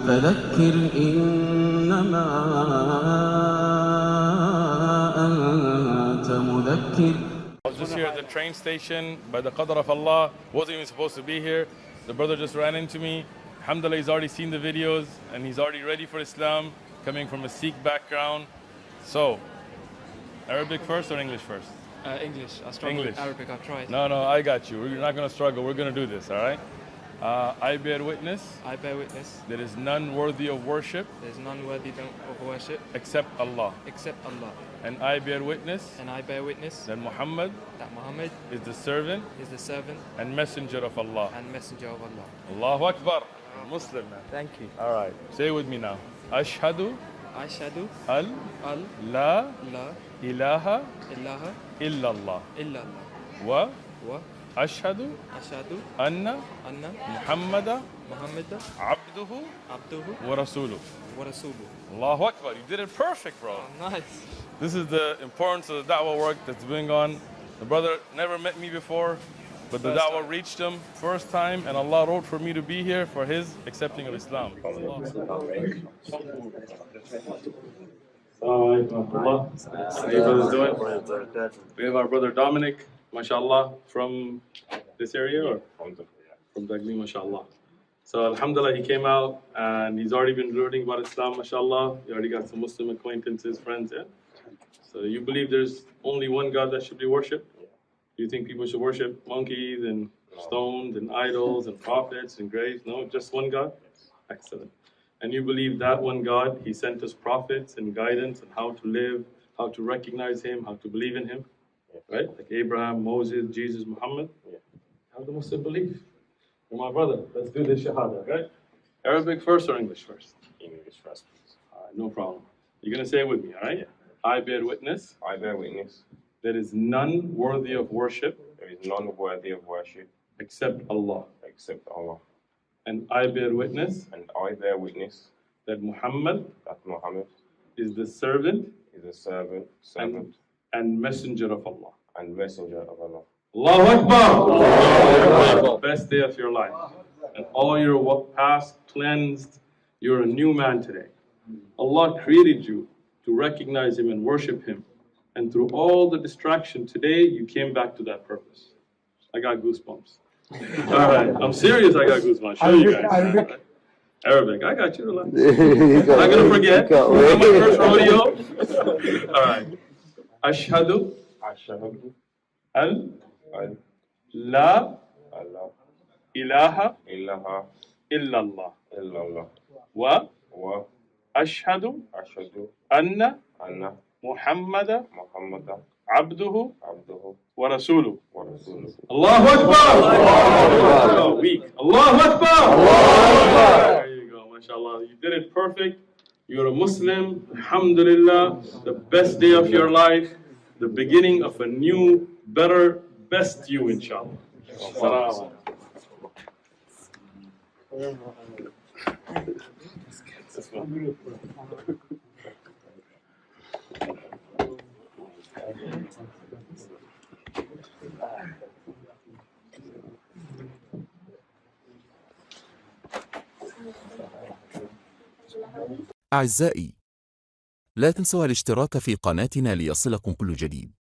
فذكر إنما أنت مذكر. I was just here at the train station by the qadr of Allah. Wasn't even supposed to be here. The brother just ran into me. Alhamdulillah, he's already seen the videos and he's already ready for Islam, coming from a Sikh background. So, Arabic first or English first? English. I struggle with Arabic. I've tried. No, I got you. We're not going to struggle. We're going to do this, all right? I bear witness. I bear witness. There is none worthy of worship. There is none worthy of worship. Except Allah. Except Allah. And I bear witness. And I bear witness. That Muhammad. That Muhammad. Is the servant. Is the servant. And messenger of Allah. And messenger of Allah. Allahu Akbar. Muslim, man. Thank you. All right. Say it with me now. Ashhadu. Ashhadu. Al. La. La. Ilaha. Ilaha. Illallah. Illallah. Wa. Ashhadu. Anna. Muhammada. Abduhu. Wa Rasuluh. Allahu Akbar. You did it perfect, bro. Oh, nice. This is the importance of the da'wah work that's going on. The brother never met me before, but the da'wah reached him first time, and Allah wrote for me to be here for his accepting of Islam. How you brothers doing? We have our brother Dominic, mashallah, from this area or from Dagli, mashallah. So alhamdulillah, he came out and he's already been learning about Islam, mashallah. He already got some Muslim acquaintances, friends, yeah? So you believe there's only one God that should be worshipped? Do you think people should worship monkeys and stones and idols and prophets and graves? No, just one God? Excellent. And you believe that one God, He sent us prophets and guidance on how to live, how to recognize Him, how to believe in Him, right? Like Abraham, Moses, Jesus, Muhammad. Have the Muslim belief. Well, my brother, let's do this Shahada, right? Arabic first or English first? English first, please. All right, no problem. You're going to say it with me, all right? Yeah. I bear witness. I bear witness. There is none worthy of worship. There is none worthy of worship. Except Allah. Except Allah. And I bear witness. And I bear witness. That Muhammad. That Muhammad. Is the servant. Is the servant. And messenger of Allah. And messenger of Allah. Allahu Akbar! Best day of your life. And all your past cleansed. You're a new man today. Allah created you to recognize Him and worship Him. And through all the distraction today, you came back to that purpose. I got goosebumps. All right, I'm serious, I got goosebumps. Show you guys. Arabic, I got you. Relax. I'm not going to forget. My first rodeo. All right. Ashhadu. Al. La. Ilaha. Illallah. Wa. Ashhadu. Anna. Muhammad. Abduhu. Wa Rasuluh. Allahu Akbar! Weak. Allahu Akbar! There you go, mashallah. You did it perfect. You're a Muslim. Alhamdulillah. The best day of your life. The beginning of a new, better, best you, inshallah. Salam. أعزائي، لا تنسوا الاشتراك في قناتنا ليصلكم كل جديد.